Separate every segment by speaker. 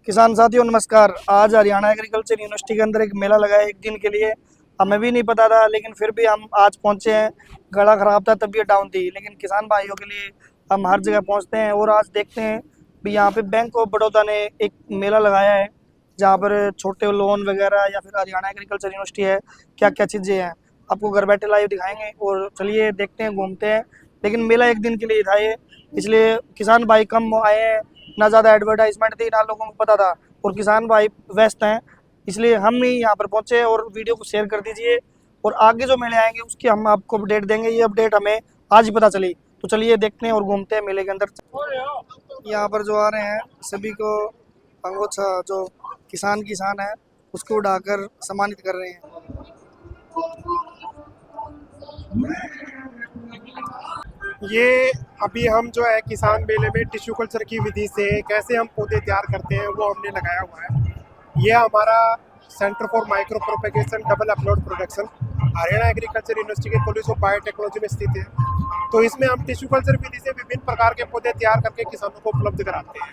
Speaker 1: किसान साथियों नमस्कार। आज हरियाणा एग्रीकल्चर यूनिवर्सिटी के अंदर एक मेला लगा है एक दिन के लिए। हमें भी नहीं पता था, लेकिन फिर भी हम आज पहुंचे हैं। गला खराब था, तबीयत डाउन थी, लेकिन किसान भाइयों के लिए हम हर जगह पहुंचते हैं। और आज देखते हैं भी यहाँ पे बैंक ऑफ बड़ौदा ने एक मेला लगाया है, जहाँ पर छोटे लोन वगैरह या फिर हरियाणा एग्रीकल्चर यूनिवर्सिटी है, क्या क्या चीज़ें हैं आपको घर बैठे लाइव दिखाएंगे। और चलिए देखते हैं, घूमते हैं। लेकिन मेला एक दिन के लिए था ये, इसलिए किसान भाई कम आए हैं, ना ज़्यादा एडवर्टाइजमेंट थी, ना लोगों को पता था। और किसान भाई व्यस्त हैं, इसलिए हम ही यहाँ पर पहुँचे। और वीडियो को शेयर कर दीजिए, और आगे जो मेले आएंगे उसकी हम आपको अपडेट देंगे। ये अपडेट हमें आज ही पता चली, तो चलिए देखते हैं और घूमते हैं मेले के अंदर। यहाँ पर जो आ रहे हैं सभी को अंगोछा जो किसान है उसको उड़ाकर सम्मानित कर रहे हैं।
Speaker 2: ये अभी हम जो है किसान मेले में टिश्यू कल्चर की विधि से कैसे हम पौधे तैयार करते हैं वो हमने लगाया हुआ है। ये हमारा centre for micro propagation double upload production Haryana agriculture university के कॉलेज ऑफ बायोटेक्नोलॉजी में स्थित है। तो इसमें हम टिश्यू कल्चर विधि से विभिन्न प्रकार के पौधे तैयार करके किसानों को उपलब्ध कराते हैं।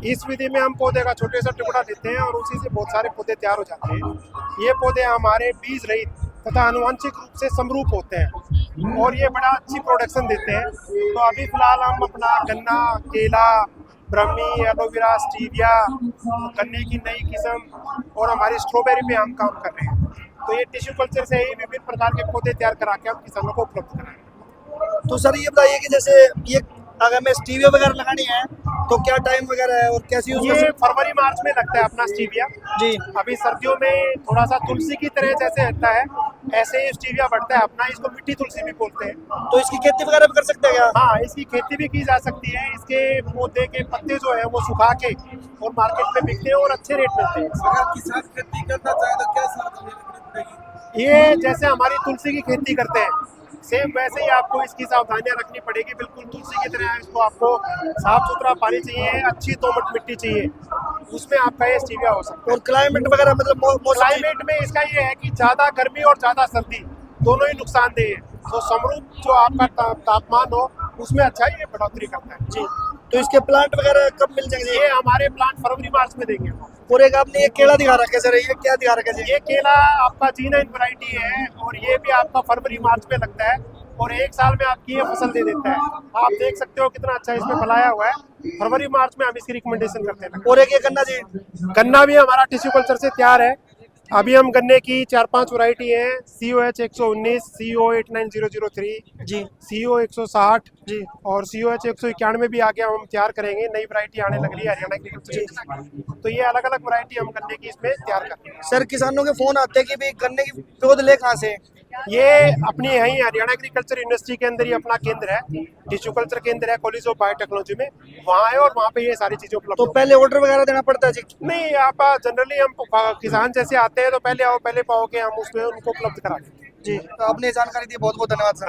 Speaker 2: इस विधि में हम पौधे का छोटे सा टुकड़ा लेते हैं और उसी से बहुत सारे पौधे तैयार हो जाते हैं। ये पौधे हमारे बीज रहित तथा आनुवंशिक रूप से समरूप होते हैं और ये बड़ा अच्छी प्रोडक्शन देते हैं। तो अभी फिलहाल हम अपना गन्ना, केला, ब्रह्मी, एलोवेरा, स्टीविया, गन्ने की नई किस्म और हमारी स्ट्रॉबेरी पे हम काम कर रहे हैं। तो ये टिश्यू कल्चर से ही विभिन्न प्रकार के पौधे तैयार करा के हम किसानों को उपलब्ध कराएं।
Speaker 1: तो सर ये बताइए कि जैसे ये अगर हमें स्टीविया वगैरह लगानी है तो क्या टाइम वगैरह है और कैसी यूज
Speaker 2: ये फरवरी मार्च में लगता है अपना स्टीविया
Speaker 1: जी।
Speaker 2: अभी सर्दियों में थोड़ा सा तुलसी की तरह जैसे लगता है ऐसे ही स्टीविया बढ़ता है अपना। इसको मिट्टी तुलसी भी बोलते हैं।
Speaker 1: तो इसकी खेती वगैरह भी कर सकते हैं क्या?
Speaker 2: हाँ, इसकी खेती भी की जा सकती है। इसके पौधे के पत्ते जो है वो सुखा के और मार्केट में बिकते हैं और अच्छे रेट मिलते हैं।
Speaker 3: अगर किसान खेती करना चाहे तो क्या सावधानी पड़ेगी?
Speaker 2: ये जैसे हमारी तुलसी की खेती करते हैं सेम वैसे ही आपको इसकी सावधानियां रखनी पड़ेगी। बिल्कुल तुलसी की तरह इसको आपको साफ सुथरा पानी चाहिए, अच्छी दोमट मिट्टी चाहिए, उसमें आपका ये स्टीविया हो सकता है।
Speaker 1: और क्लाइमेट वगैरह मतलब
Speaker 2: क्लाइमेट में इसका ये है कि ज़्यादा गर्मी और ज़्यादा सर्दी दोनों ही नुकसानदेह है। तो समरूप जो आपका तापमान हो उसमें अच्छा ये बढ़ोतरी करता है
Speaker 1: जी। तो इसके प्लांट वगैरह कब मिल जाएंगे?
Speaker 2: ये हमारे प्लांट फरवरी मार्च में देंगे।
Speaker 1: और एक आपने ये केला दिखा रखा है सर, ये क्या दिखा रखा है?
Speaker 2: ये केला आपका G9 वैरायटी है और ये भी आपका फरवरी मार्च में लगता है और एक साल में आपकी ये फसल दे देता है। आप देख सकते हो कितना अच्छा इसमें फलाया हुआ है। फरवरी मार्च में हम इसकी रिकमेंडेशन करते हैं।
Speaker 1: और एक ये गन्ना जी,
Speaker 2: गन्ना भी हमारा टिश्यू कल्चर से तैयार है। अभी हम गन्ने की 4-5 वैरायटी है। COH 119, CO 89003
Speaker 1: जी,
Speaker 2: CO 160
Speaker 1: जी,
Speaker 2: और COH 191 भी आगे हम तैयार करेंगे। नई वैरायटी आने लग रही है हरियाणा एग्रीकल्चर। तो ये अलग अलग वैरायटी हम गन्ने की इसमें तैयार करते हैं।
Speaker 1: सर किसानों के फोन आते हैं कि भाई गन्ने की पौध ले कहाँ से?
Speaker 2: ये अपनी यही हरियाणा एग्रीकल्चर यूनिवर्सिटी के अंदर ही अपना केंद्र है, टिश्यू कल्चर केंद्र है कॉलेज ऑफ बायोटेक्नोलॉजी में, वहाँ है और वहाँ पे ये सारी चीजें उपलब्ध।
Speaker 1: तो पहले ऑर्डर वगैरह देना पड़ता है जी?
Speaker 2: नहीं, आप जनरली हम किसान जैसे आते हैं तो पहले आओ, पहले पाओ के हम उसमें उनको उपलब्ध करा देते हैं।
Speaker 1: जी, तो आपने जानकारी दी, बहुत बहुत धन्यवाद सर।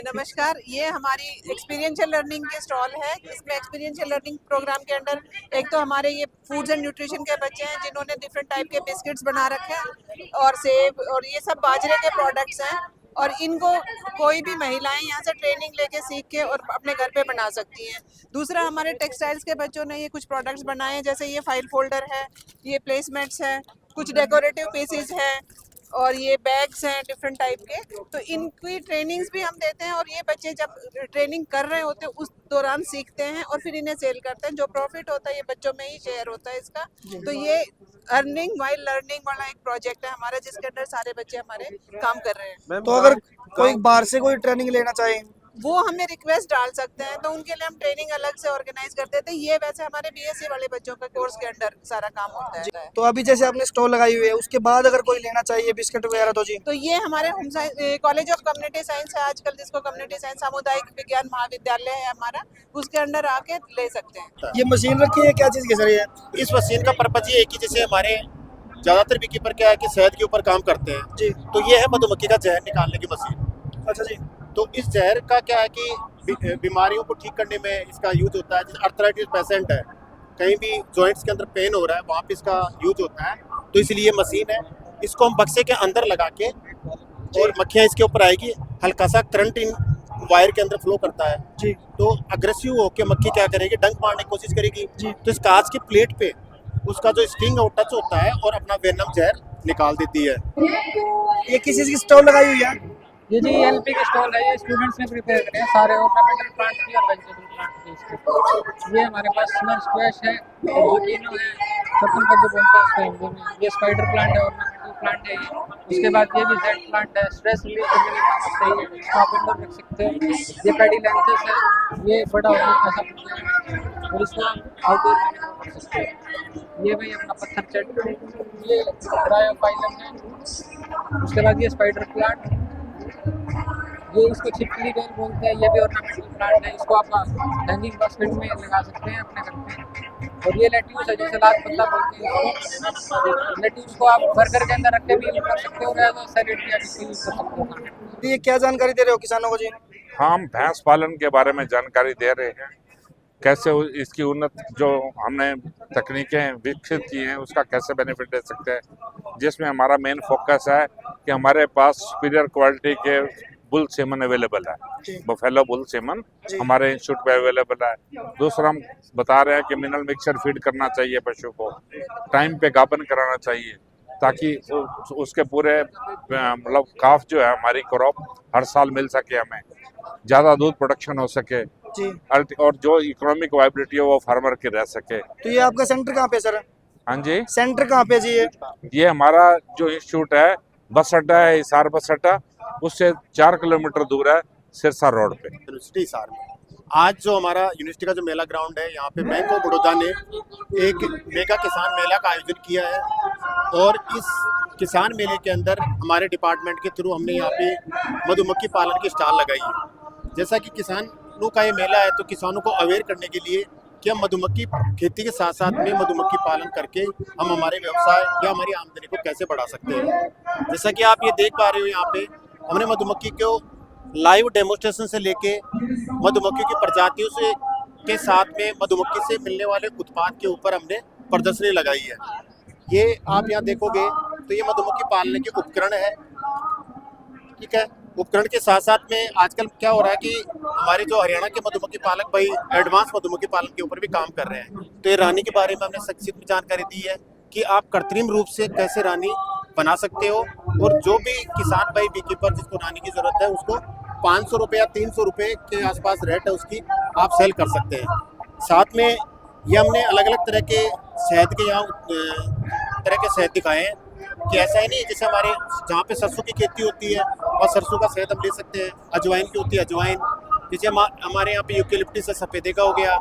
Speaker 4: नमस्कार, ये हमारी एक्सपीरियंशियल लर्निंग के स्टॉल है। इसमें एक्सपीरियंशियल लर्निंग प्रोग्राम के अंडर एक तो हमारे ये फूड्स एंड न्यूट्रिशन के बच्चे हैं जिन्होंने डिफरेंट टाइप के बिस्किट्स बना रखे हैं और सेब और ये सब बाजरे के प्रोडक्ट्स हैं। और इनको कोई भी महिलाएं यहाँ से ट्रेनिंग लेके सीख के और अपने घर पे बना सकती हैं। दूसरा, हमारे टेक्सटाइल्स के बच्चों ने ये कुछ प्रोडक्ट्स बनाए हैं, जैसे ये फाइल फोल्डर है, ये प्लेसमेट्स है, कुछ डेकोरेटिव पीसेस है और ये बैग्स हैं डिफरेंट टाइप के। तो इनकी ट्रेनिंग्स भी हम देते हैं और ये बच्चे जब ट्रेनिंग कर रहे होते हैं उस दौरान सीखते हैं और फिर इन्हें सेल करते हैं। जो प्रॉफिट होता है ये बच्चों में ही शेयर होता है इसका। तो ये अर्निंग वाइल लर्निंग वाला एक प्रोजेक्ट है हमारा, जिसके अंदर सारे बच्चे हमारे काम कर रहे हैं।
Speaker 1: तो अगर कोई बाहर से कोई ट्रेनिंग लेना चाहे
Speaker 4: वो हमें रिक्वेस्ट डाल सकते हैं, तो उनके लिए हम ट्रेनिंग अलग से ऑर्गेनाइज कर देते हैं। ये वैसे हमारे BSc वाले बच्चों का कोर्स के अंडर सारा काम होता है।
Speaker 1: तो अभी जैसे आपने स्टॉल लगाई हुई है, उसके बाद अगर कोई लेना चाहिए बिस्किट वगैरह तो जी?
Speaker 4: तो ये हमारे कॉलेज ऑफ कम्युनिटी साइंस है आजकल, जिसको कम्युनिटी साइंस सामुदायिक विज्ञान महाविद्यालय है हमारा, उसके अंडर आके ले सकते हैं।
Speaker 1: ये मशीन रखी है, क्या चीज़ की सर ये?
Speaker 5: इस मशीन का पर्पज ये है कि जैसे हमारे ज़्यादातर बीकीपर क्या है कि शहद के ऊपर काम करते हैं
Speaker 1: जी।
Speaker 5: तो ये है मधुमक्खी का जहर निकालने की मशीन।
Speaker 1: अच्छा जी।
Speaker 5: तो इस जहर का क्या है कि बीमारियों को ठीक करने में इसका यूज होता है। जैसे अर्थराइटिस पेशेंट है, कहीं भी जॉइंट्स के अंदर पेन हो रहा है, वहाँ पे इसका यूज होता है। तो इसलिए ये मशीन है, इसको हम बक्से के अंदर लगा के और मक्खियाँ इसके ऊपर आएगी, हल्का सा करंट वायर के अंदर फ्लो करता है,
Speaker 1: जी
Speaker 5: तो अग्रेसिव होकर मक्खी क्या करेगी, डंक मारने की कोशिश करेगी।
Speaker 1: जी।
Speaker 5: तो इस कांच की प्लेट पे उसका जो स्टिंग है वो टच होता है और अपना वेनम जहर निकाल देती है।
Speaker 1: ये किस चीज़ की स्टॉल लगाई हुई है?
Speaker 6: ये जी एलपी के स्टॉल है, ये स्टूडेंट्स ने प्रिपेयर करे हैं सारे ऑर्नामेंटल प्लांट की और वेजिटेबल प्लांट की इसके। ये हमारे पास स्मर स्क्वैश है, जुकीनो है, चप्पल कद्दू बोलते हैं इसको हिंदी में। ये स्पाइडर प्लांट है, ऑर्नामेंटल प्लांट है ये। उसके बाद ये भी जेड प्लांट है, स्ट्रेस रिलीज करने के काम सही है, इसको आप इंडोर रख सकते हैं। ये पेडिलेंथस है, ये बड़ा होने ऐसा फूल है और इसको आप आउटडोर में भी कर सकते हैं। ये भाई अपना पत्थर चट, ये ब्रायोफाइलम है। उसके बाद ये स्पाइडर प्लांट, ये इसको छिपकली बेल बोलते हैं, ये भी ऑर्नामेंटल प्लांट है। इसको आप हैंगिंग बास्केट में लगा सकते हैं अपने घर पे। और ये लेट्यूस है, जो सलाद पत्ता बोलते हैं इसको। लेट्यूस को आप बर्गर के अंदर रख के भी यूज कर सकते हो, या तो सैलेड या किसी यूज कर सकते हो।
Speaker 1: ये क्या जानकारी दे रहे हो किसानों को जी?
Speaker 7: हम भैंस पालन के बारे में जानकारी दे रहे हैं, कैसे इसकी उन्नत जो हमने तकनीकें विकसित की हैं उसका कैसे बेनिफिट ले सकते हैं, जिसमें हमारा मेन फोकस है कि हमारे पास सुपीरियर क्वालिटी के बुल सेमन अवेलेबल है, बफेलो बुल सेमन हमारे इंस्टीट्यूट पे अवेलेबल है। दूसरा हम बता रहे हैं कि मिनरल मिक्सचर फीड करना चाहिए पशु को, टाइम पे गाभन कराना चाहिए, ताकि उसके पूरे मतलब काफ जो है हमारी क्रॉप हर साल मिल सके, हमें ज़्यादा दूध प्रोडक्शन हो सके
Speaker 1: जी।
Speaker 7: और जो इकोनॉमिक वाइबिलिटी है वो फार्मर की रह सके।
Speaker 1: तो ये आपका सेंटर कहाँ पे सर?
Speaker 7: हाँ जी,
Speaker 1: सेंटर कहाँ पे जी?
Speaker 7: ये हमारा जो इंस्टीट्यूट है बस अड्डा है, हिसार बस अड्डा, उससे 4 किलोमीटर दूर है, सिरसा रोड पे,
Speaker 5: यूनिवर्सिटी हिसार में। आज जो हमारा यूनिवर्सिटी का जो मेला ग्राउंड है, यहाँ पे बैंक ऑफ बड़ौदा ने एक मेगा किसान मेला का आयोजन किया है और इस किसान मेले के अंदर हमारे डिपार्टमेंट के थ्रू हमने यहाँ पे मधुमक्खी पालन की स्टॉल लगाई है। जैसा कि किसानों का ये मेला है, तो किसानों को अवेयर करने के लिए कि हम मधुमक्खी खेती के साथ साथ में मधुमक्खी पालन करके हम हमारे व्यवसाय या हमारी आमदनी को कैसे बढ़ा सकते हैं। जैसा कि आप ये देख पा रहे हो, यहाँ पे हमने मधुमक्खी को लाइव डेमोस्ट्रेशन से लेके मधुमक्खी की प्रजातियों से के साथ में मधुमक्खी से मिलने वाले उत्पाद के ऊपर हमने प्रदर्शनी लगाई है। ये आप यहाँ देखोगे तो ये मधुमक्खी पालने के उपकरण है, ठीक है। उपकरण के साथ साथ में आजकल क्या हो रहा है कि हमारे जो हरियाणा के मधुमक्खी पालक भाई एडवांस मधुमक्खी पालन के ऊपर भी काम कर रहे हैं। तो ये रानी के बारे में हमने संक्षिप्त में जानकारी दी है कि आप कृत्रिम रूप से कैसे रानी बना सकते हो, और जो भी किसान भाई बी कीपर जिसको रानी की जरूरत है उसको 500 रुपये या 300 रुपये के आसपास रेट है उसकी, आप सेल कर सकते हैं। साथ में ये हमने अलग अलग तरह के शहद के यहाँ तरह के शहद दिखाए हैं कि ऐसा ही नहीं, जैसे हमारे जहाँ पे सरसों की खेती होती है और सरसों का शहद हम ले सकते हैं, अजवाइन की होती है अजवाइन, जैसे हमारे यहाँ पे यूकेलिप्टस है, सफेदे का हो गया,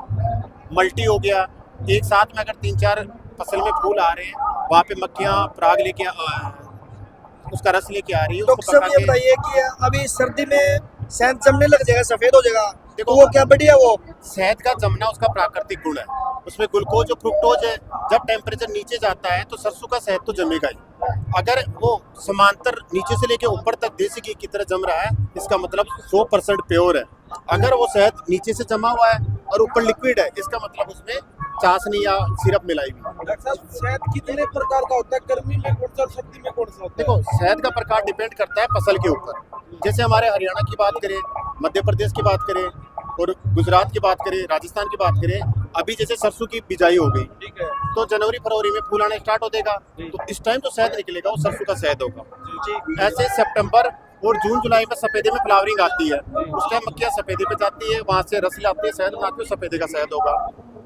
Speaker 5: मल्टी हो गया। एक साथ में अगर 3-4 फसल में फूल आ रहे हैं, वहाँ पे मक्खियाँ पराग लेके उसका रस लेके आ रही है।
Speaker 1: डॉक्टर साहब ये बताइए कि अभी सर्दी में शहद जमने लग जाएगा, सफेद हो जाएगा,
Speaker 5: देखो
Speaker 1: तो वो क्या बढ़िया, वो
Speaker 5: शहद का जमना उसका प्राकृतिक गुण है, उसमें ग्लूकोज और फ्रुक्टोज है। जब टेम्परेचर नीचे जाता है तो सरसों का शहद तो जमेगा ही। अगर वो समांतर नीचे से लेके ऊपर तक देसी घी की तरह जम रहा है, इसका मतलब 100% प्योर है। अगर वो शहद नीचे से जमा हुआ है और ऊपर लिक्विड है, इसका मतलब उसमें चाशनी या सिरप मिलाई हुई।
Speaker 3: डॉक्टर साहब, शहद कितने प्रकार का होता है? गर्मी में कौन सा और सर्दी में कौन सा होता है?
Speaker 5: देखो, शहद का प्रकार डिपेंड करता है फसल के ऊपर। जैसे हमारे हरियाणा की बात करें, मध्य प्रदेश की बात करें और गुजरात की बात करें, राजस्थान की बात करें, अभी जैसे सरसों की बिजाई हो गई,
Speaker 3: ठीक है
Speaker 5: तो जनवरी फरवरी में फूल आना स्टार्ट हो जाएगा, तो इस टाइम तो शहद निकलेगा, वो सरसों का शहद होगा। ऐसे सितंबर और जून जुलाई में सफेदे में फ्लावरिंग आती है, उस टाइम मक्खियाँ सफेदे पे जाती है, वहाँ से रस लाती है, शहद बनाती है, सफेदे का शहद होगा।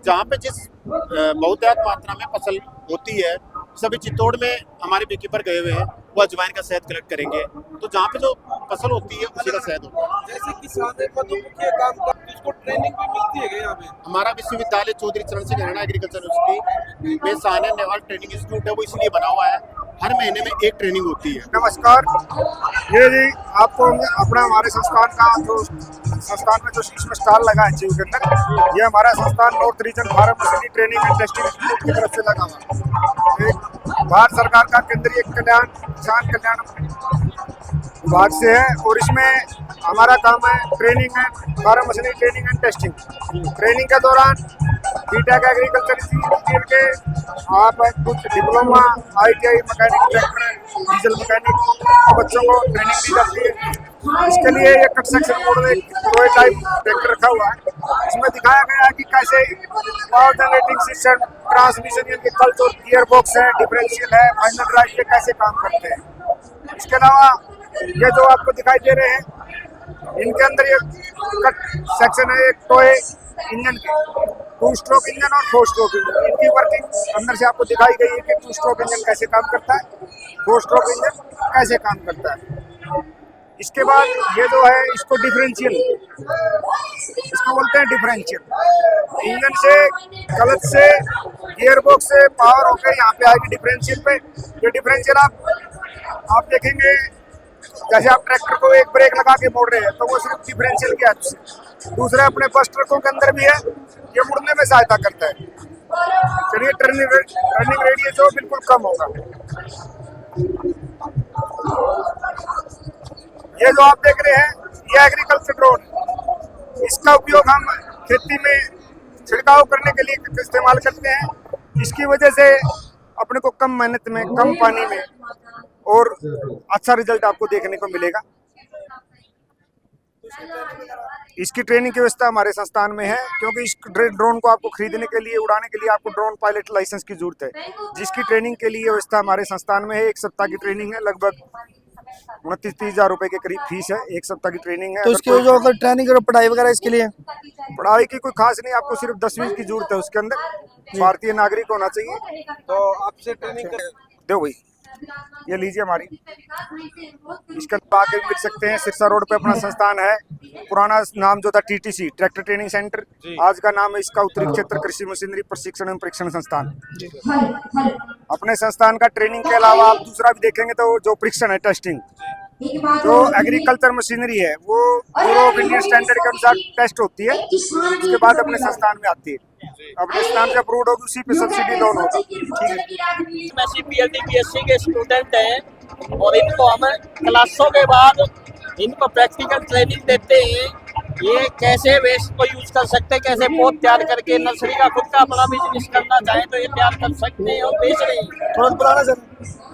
Speaker 5: जहाँ पे जिस बहुतायत मात्रा में फसल होती है, सभी चित्तौड़ में हमारे बीकीपर गए हुए हैं, वो अजवाइन का शहद कलेक्ट करेंगे, तो जहाँ पे जो फसल होती है उसी का शहद होता है।
Speaker 3: जैसे किसान मधुमक्खी काम का, उसको ट्रेनिंग भी मिलती है क्या यहाँ पे?
Speaker 5: हमारा विश्वविद्यालय चौधरी चरण सिंह हरियाणा एग्रीकल्चर यूनिवर्सिटी में सानिया नेहवाल ट्रेनिंग इंस्टीट्यूट है, वो इसलिए बना हुआ है, हर महीने में एक ट्रेनिंग होती है।
Speaker 2: नमस्कार, ये जी आपको अपना हमारे संस्थान का जो संस्थान में जो इसमें स्टॉल लगा है जीव के अंदर, ये हमारा संस्थान north region farm machinery training and testing institute की तरफ से लगा हुआ है। भारत सरकार का केंद्रीय किसान कल्याण विभाग से है, और इसमें हमारा काम है ट्रेनिंग है, farm machinery training and testing. Training के दौरान बीटेक एग्रीकल्चर इंजीनियर के आप कुछ diploma, ITI mechanic, tractor, diesel mechanic बच्चों को ट्रेनिंग दी जाती है। इसके लिए ये कट सेक्शन मोड में टॉय टाइप ट्रैक्टर रखा हुआ है। इसमें दिखाया गया है कि कैसे पावर जनरेटिंग सिस्टम, ट्रांसमिशन के कल्च और गियर बॉक्स है, डिफरेंशियल है, फाइनल ड्राइव, ये कैसे काम करते हैं। इसके अलावा ये जो आपको दिखाई दे रहे हैं, इनके अंदर ये कट सेक्शन है एक टॉय इंजन के, 2 स्ट्रोक इंजन और 4 स्ट्रोक इंजन। इनकी वर्किंग अंदर से आपको दिखाई गई है कि 2 स्ट्रोक इंजन कैसे काम करता है, 4 स्ट्रोक इंजन कैसे काम करता है। इसके बाद ये जो है इसको डिफरेंशियल, इसको बोलते हैं डिफरेंशियल। इंजन से, क्लच से, गियर बॉक्स से पावर होकर यहाँ पे आएगी डिफरेंशियल पे। ये डिफरेंशियल आप देखेंगे जैसे आप ट्रैक्टर को एक ब्रेक लगा के मोड़ रहे हैं तो वो सिर्फ डिफरेंशियल की हेल्प से। दूसरे अपने बस ट्रकों के अंदर भी है, ये मुड़ने में सहायता करता है। चलिए टर्निंग रेडियस जो बिल्कुल कम होगा। ये जो आप देख रहे हैं ये एग्रीकल्चर ड्रोन, इसका उपयोग हम खेती में छिड़काव करने के लिए इस्तेमाल करते हैं। इसकी वजह से अपने को कम मेहनत में, कम पानी में और अच्छा रिजल्ट आपको देखने को मिलेगा। इसकी ट्रेनिंग की व्यवस्था हमारे संस्थान में है, क्योंकि इस ड्रोन को आपको खरीदने के लिए, उड़ाने के लिए आपको ड्रोन पायलट लाइसेंस की जरूरत है, जिसकी ट्रेनिंग के लिए व्यवस्था हमारे संस्थान में है। 1 सप्ताह की ट्रेनिंग है, लगभग 29-30 हज़ार रुपए के करीब फीस है। 1 सप्ताह की ट्रेनिंग है।
Speaker 1: तो इसकी जो अगर ट्रेनिंग और पढ़ाई वगैरह इसके लिए,
Speaker 2: पढ़ाई की कोई खास नहीं, आपको सिर्फ 10वीं की जरूरत है। उसके अंदर भारतीय नागरिक होना चाहिए।
Speaker 3: तो आपसे ट्रेनिंग
Speaker 2: दो भाई, ये लीजिए हमारी, इसके आगे मिल सकते हैं। सिरसा रोड पे अपना संस्थान है। पुराना नाम जो था TTC, ट्रैक्टर ट्रेनिंग सेंटर, आज का नाम है इसका उत्तरी क्षेत्र कृषि मशीनरी प्रशिक्षण एवं परीक्षण संस्थान। अपने संस्थान का ट्रेनिंग के अलावा आप दूसरा भी देखेंगे तो जो परीक्षण है, टेस्टिंग, जो एग्रीकल्चर मशीनरी है वो ब्यूरो ऑफ इंडियन स्टैंडर्ड के अनुसार टेस्ट होती है, उसके बाद अपने संस्थान में आती है। अपने स्थान से अप्रूव होगी, उसी पे सब्सिडी लोन होगा। ठीक है।
Speaker 8: PhD BSc के स्टूडेंट हैं और इनको हम क्लासों के बाद इनको प्रैक्टिकल ट्रेनिंग देते हैं। ये कैसे वेस्ट को यूज कर सकते हैं, कैसे पौध तैयार करके नर्सरी का खुद का अपना बिजनेस करना चाहे तो ये तैयार कर सकते हैं और बेच रहे हैं।
Speaker 1: थोड़ा पुराना सर,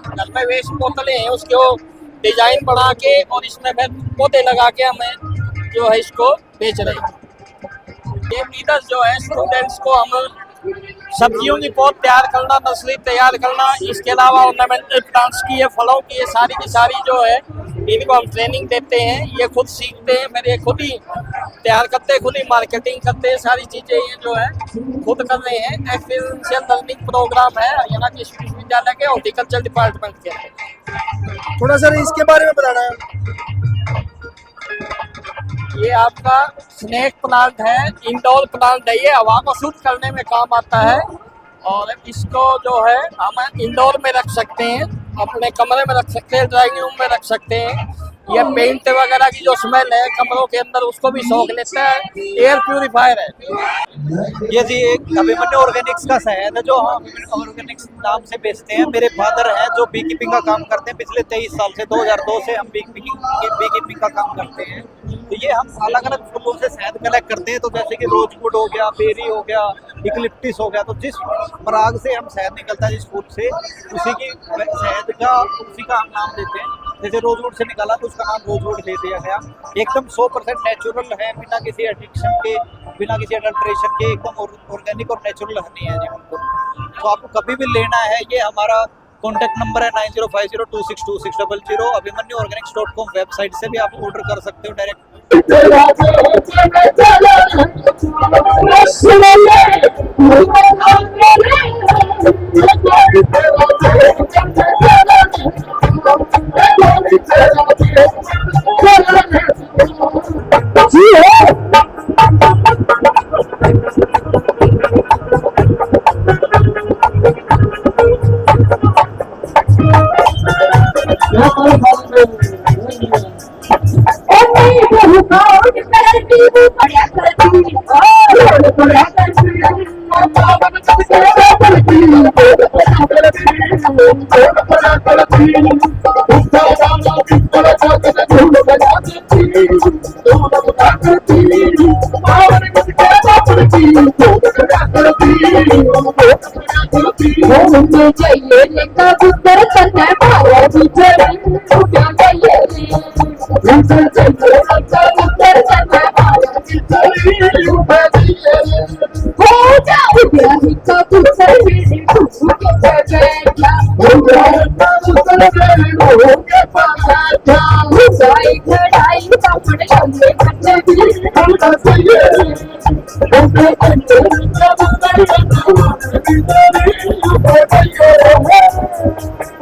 Speaker 8: घर में वेस्ट बोतलें हैं, उसको डिजाइन बना के और इसमें फिर पौधे लगा के हमें जो है इसको बेच रहे हैं। ये लीडर्स जो है स्टूडेंट्स को हम सब्जियों की पौध तैयार करना, नर्सरी तैयार करना, इसके अलावा ऑर्नामेंटल प्लांट्स की, ये फलों की, ये सारी की सारी जो है इनको हम ट्रेनिंग देते हैं। ये खुद सीखते हैं, फिर ये खुद ही तैयार करते हैं, खुद ही मार्केटिंग करते हैं। सारी चीज़ें ये जो है खुद कर रहे हैं। एक्सपीरियंशियल लर्निंग प्रोग्राम है हरियाणा के विश्वविद्यालय के हॉर्टिकल्चर डिपार्टमेंट के।
Speaker 1: थोड़ा सर इसके बारे में बताना है।
Speaker 8: ये आपका स्नेक प्लांट है, इंडोर प्लांट है। ये हवा को शुद्ध करने में काम आता है और इसको जो है हम इंडोर में रख सकते हैं, अपने कमरे में रख सकते हैं, ड्राइंग रूम में रख सकते हैं। ये पेंट वगैरह की जो स्मेल है कमरों के अंदर उसको भी सोख लेता है। एयर प्यूरीफायर है।
Speaker 9: ये जी एक अभिमन्यु ऑर्गेनिक्स का शहद है जो हम ऑर्गेनिक्स नाम से बेचते हैं। मेरे फादर हैं जो बी कीपिंग का काम करते हैं। पिछले 23 साल से 2002 से हम बी कीपिंग का काम करते हैं। तो ये हम अलग अलग फूलों से शहद कलेक्ट करते हैं। तो जैसे कि रोजवुड हो गया, बेरी हो गया, इक्लिप्टिस हो गया, तो जिस पराग से हम शहद निकलता है जिस फूल से, उसी की शहद का उसी का हम नाम देते हैं। जैसे रोजवुड से निकाला तो उसका नाम रोजवुड दे दिया गया। एकदम 100% नेचुरल है, बिना किसी एडिक्शन के, बिना किसी अडल्ट्रेशन के, एकदम ऑर्गेनिक और नेचुरल हनी है जी हमको। तो आपको कभी भी लेना है, ये हमारा कॉन्टैक्ट नंबर है 9050262600। अभिमन्युorganics.com वेबसाइट से भी आप ऑर्डर कर सकते हो डायरेक्ट।
Speaker 10: चाहिए Thank you.